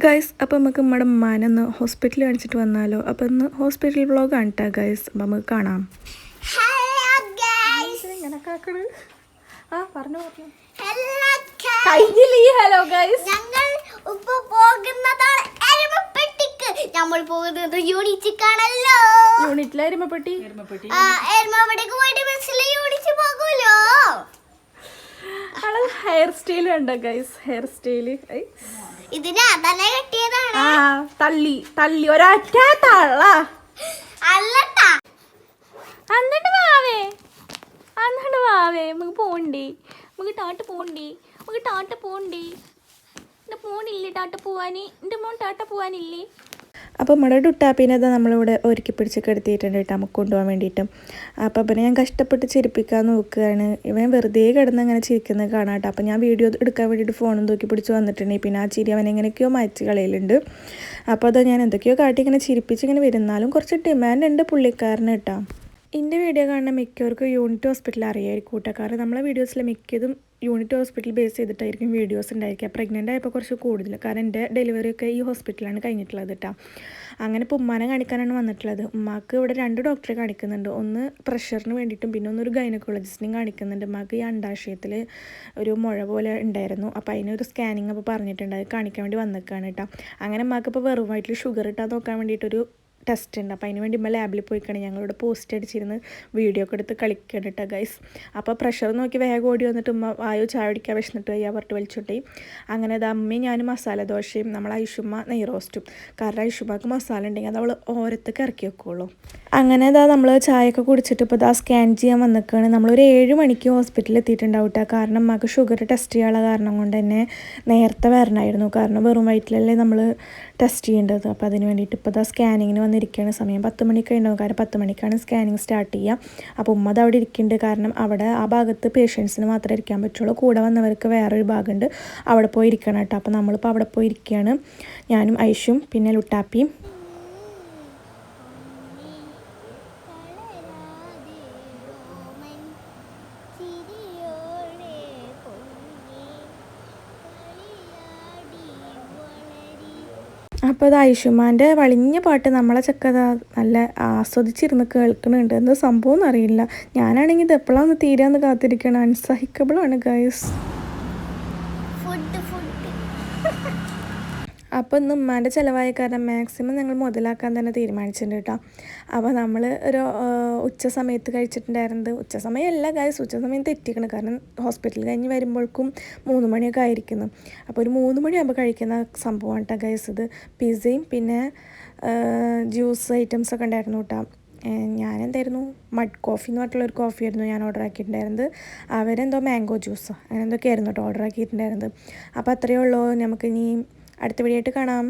Guys അപ്പോൾ നമുക്ക് നമ്മുടെ ഉമ്മാനൊന്ന് ഹോസ്പിറ്റലിൽ കാണിച്ചിട്ട് വന്നാലോ. അപ്പോൾ ഇന്ന് ഹോസ്പിറ്റൽ വ്ളോഗ് ആണ് കേട്ടോ ഗൈസ്. അപ്പോൾ നമുക്ക് കാണാം. പറഞ്ഞു ഹലോ ഗൈസ്. നമ്മൾ പോകുന്നത് യൂണിറ്റിക്കാണല്ലോ. യൂണിറ്റിലെ എരുമപ്പെട്ടി പോകുമല്ലോ. ഹെയർ സ്റ്റൈൽ ഉണ്ടോ ഗൈസ്? ഹെയർ സ്റ്റൈല് ഇതിന് അതന്നെ കെട്ടിയതാണ്. തള്ളി തള്ളി ഒരൊറ്റ തള്ള. എന്നിട്ട് വാവേ നമുക്ക് പോണ്ടേ, നമുക്ക് ടാട്ട പോണ്ടേ, നമുക്ക് ടാട്ട പോണ്ടേ. എൻ്റെ മോനില്ലേ ടാട്ട പോവാന്? എൻ്റെ മോൻ ടാട്ട പോവാനില്ലേ? അപ്പോൾ നമ്മുടെ ഡുട്ടാപ്പിനെ നമ്മളിവിടെ ഒരുക്കി പിടിച്ചൊക്കെ എടുത്തിട്ടുണ്ട് കേട്ടോ നമുക്ക് കൊണ്ടുപോകാൻ വേണ്ടിയിട്ട്. അപ്പോൾ പിന്നെ ഞാൻ കഷ്ടപ്പെട്ട് ചിരിപ്പിക്കാൻ നോക്കുകയാണ്. ഇവൻ വെറുതെ കിടന്ന് അങ്ങനെ ചിരിക്കുന്നത് കാണാം കേട്ടോ. അപ്പോൾ ഞാൻ വീഡിയോ എടുക്കാൻ വേണ്ടിയിട്ട് ഫോണും തൂക്കി പിടിച്ച് വന്നിട്ടുണ്ടെങ്കിൽ പിന്നെ ആ ചിരി അവൻ എങ്ങനെയൊക്കെയോ മാറ്റി കളയലുണ്ട്. അപ്പോൾ അത് ഞാൻ എന്തൊക്കെയോ കാട്ടി ഇങ്ങനെ ചിരിപ്പിച്ച് ഇങ്ങനെ വരുന്നാലും കുറച്ച് ഡിമാൻഡ് ഉണ്ട് പുള്ളിക്കാരന് കേട്ടോ. എൻ്റെ വീഡിയോ കാണുന്ന മിക്കവർക്കും യൂണിറ്റ് ഹോസ്പിറ്റൽ അറിയായിരിക്കും കേട്ടോ. കാരണം നമ്മളെ വീഡിയോസിൽ മിക്കതും യൂണിറ്റ് ഹോസ്പിറ്റൽ ബേസ് ചെയ്തിട്ടായിരിക്കും വീഡിയോസ് ഉണ്ടായിരിക്കുക. പ്രഗ്നൻ്റ് ആയപ്പോൾ കുറച്ച് കൂടുതൽ, കാരണം എൻ്റെ ഡെലിവറി ഒക്കെ ഈ ഹോസ്പിറ്റലാണ് കഴിഞ്ഞിട്ടുള്ളത് കേട്ടോ. അങ്ങനെ ഇപ്പോൾ ഉമ്മാനെ കാണിക്കാനാണ് വന്നിട്ടുള്ളത്. ഉമ്മാക്ക് ഇവിടെ 2 ഡോക്ടറെ കാണിക്കുന്നുണ്ട്. ഒന്ന് പ്രഷറിന് വേണ്ടിയിട്ടും പിന്നെ ഒന്നൊരു ഗൈനക്കോളജിസ്റ്റിനെയും കാണിക്കുന്നുണ്ട്. ഉമ്മാക്ക് ഈ അണ്ടാശയത്തിൽ ഒരു മുഴ പോലെ ഉണ്ടായിരുന്നു. അപ്പോൾ അതിനൊരു സ്കാനിങ് അപ്പോൾ പറഞ്ഞിട്ടുണ്ട്, അത് കാണിക്കാൻ വേണ്ടി വന്നിക്കാണ് കേട്ടോ. അങ്ങനെ ഉമ്മാക്ക് ഇപ്പോൾ വെറും വയറ്റിൽ ഷുഗർ ഇട്ടാൽ നോക്കാൻ വേണ്ടിയിട്ടൊരു ടെസ്റ്റ് ഉണ്ട്. അപ്പോൾ അതിന് വേണ്ടി നമ്മൾ ലാബിൽ പോയിക്കാണ്. ഞങ്ങളിവിടെ പോസ്റ്റ് അടിച്ചിരുന്ന് വീഡിയോ ഒക്കെ എടുത്ത് കളിക്കണം കേട്ടോ ഗൈസ്. അപ്പോൾ പ്രഷർ നോക്കി വേഗം ഓടി വന്നിട്ട് ഉമ്മ ആയോ ചായ കുടിക്കാൻ വിശന്നിട്ട് വയ്യ പറഞ്ഞിട്ട് വലിച്ചോട്ടേ. അങ്ങനെ അത് അമ്മയും ഞാനും മസാല ദോശയും നമ്മൾ ഐഷുമ്മ നെയ് റോസ്റ്റും. കാരണം ഐഷുമ്മക്ക് മസാല ഉണ്ടെങ്കിൽ അത് അവൾ ഓരത്തൊക്കെ ഇറക്കി വെക്കുള്ളൂ. അങ്ങനെ ഇതാ നമ്മൾ ചായയൊക്കെ കുടിച്ചിട്ട് ഇപ്പോൾ ഇതാ സ്കാൻ ചെയ്യാൻ വന്നിക്കുകയാണ്. നമ്മളൊരു 7 മണിക്ക് ഹോസ്പിറ്റലിൽ എത്തിയിട്ടുണ്ടാവും കേട്ടോ. കാരണം അമ്മക്ക് ഷുഗർ ടെസ്റ്റ് ചെയ്യാനുള്ള കാരണം കൊണ്ട് തന്നെ നേരത്തെ വരണമായിരുന്നു. കാരണം വെറും വയറ്റിലല്ലേ നമ്മൾ ടെസ്റ്റ് ചെയ്യേണ്ടത്. അപ്പോൾ അതിന് വേണ്ടിയിട്ട് ഇപ്പോൾ ഇതാ സ്കാനിങ്ങിന് വന്നിരിക്കുകയാണ്. സമയം 10 മണിക്ക് ഉണ്ടാവും. കാരണം 10 മണിക്കാണ് സ്കാനിങ് സ്റ്റാർട്ട് ചെയ്യുക. അപ്പോൾ ഉമ്മ അത് അവിടെ ഇരിക്കുന്നുണ്ട്. കാരണം അവിടെ ആ ഭാഗത്ത് പേഷ്യൻസിന് മാത്രമേ ഇരിക്കാൻ പറ്റുള്ളൂ. കൂടെ വന്നവർക്ക് വേറൊരു ഭാഗമുണ്ട്, അവിടെ പോയി ഇരിക്കണം കേട്ടോ. അപ്പോൾ നമ്മളിപ്പോൾ അവിടെ പോയി ഇരിക്കുകയാണ്, ഞാനും ഐഷും പിന്നെ ലുട്ടാപ്പിയും. അപ്പോൾ അത് ഐഷുമാൻ്റെ വളിഞ്ഞ പാട്ട് നമ്മളെ ചക്കത നല്ല ആസ്വദിച്ചിരുന്ന് കേൾക്കുന്നുണ്ട്. എന്താ സംഭവം എന്നറിയില്ല. ഞാനാണെങ്കിൽ ഇത് എപ്പോഴാണ് തീരാന്ന് കാത്തിരിക്കണം. അൺസഹിക്കബിളാണ് ഗൈസ്. അപ്പോൾ ഇന്ന് ഉമ്മാൻ്റെ ചിലവായ കാരണം മാക്സിമം ഞങ്ങൾ മുതലാക്കാൻ തന്നെ തീരുമാനിച്ചിട്ടുണ്ട് കേട്ടോ. അപ്പോൾ നമ്മൾ ഒരു ഉച്ച സമയത്ത് കഴിച്ചിട്ടുണ്ടായിരുന്നത്, ഉച്ച സമയമല്ല ഗൈസ്, ഉച്ച സമയം തെറ്റിക്കണം. കാരണം ഹോസ്പിറ്റൽ കഴിഞ്ഞ് വരുമ്പോഴേക്കും 3 മണിയൊക്കെ ആയിരിക്കുന്നു. അപ്പോൾ ഒരു 3 മണിയാകുമ്പോൾ കഴിക്കുന്ന സംഭവമാണ് കേട്ടോ ഗൈസ് ഇത്. പിസയും പിന്നെ ജ്യൂസ് ഐറ്റംസൊക്കെ ഉണ്ടായിരുന്നു കേട്ടോ. ഞാനെന്തായിരുന്നു മഡ് കോഫി എന്ന് പറഞ്ഞിട്ടുള്ളൊരു കോഫിയായിരുന്നു ഞാൻ ഓർഡർ ആക്കിയിട്ടുണ്ടായിരുന്നത്. അവരെന്തോ മാംഗോ ജ്യൂസോ അങ്ങനെ എന്തൊക്കെയായിരുന്നു കേട്ടോ ഓർഡർ ആക്കിയിട്ടുണ്ടായിരുന്നത്. അപ്പോൾ അത്രയേ ഉള്ളൂ. നമുക്കിനി അടുത്ത വീഡിയോ ആയിട്ട് കാണാം.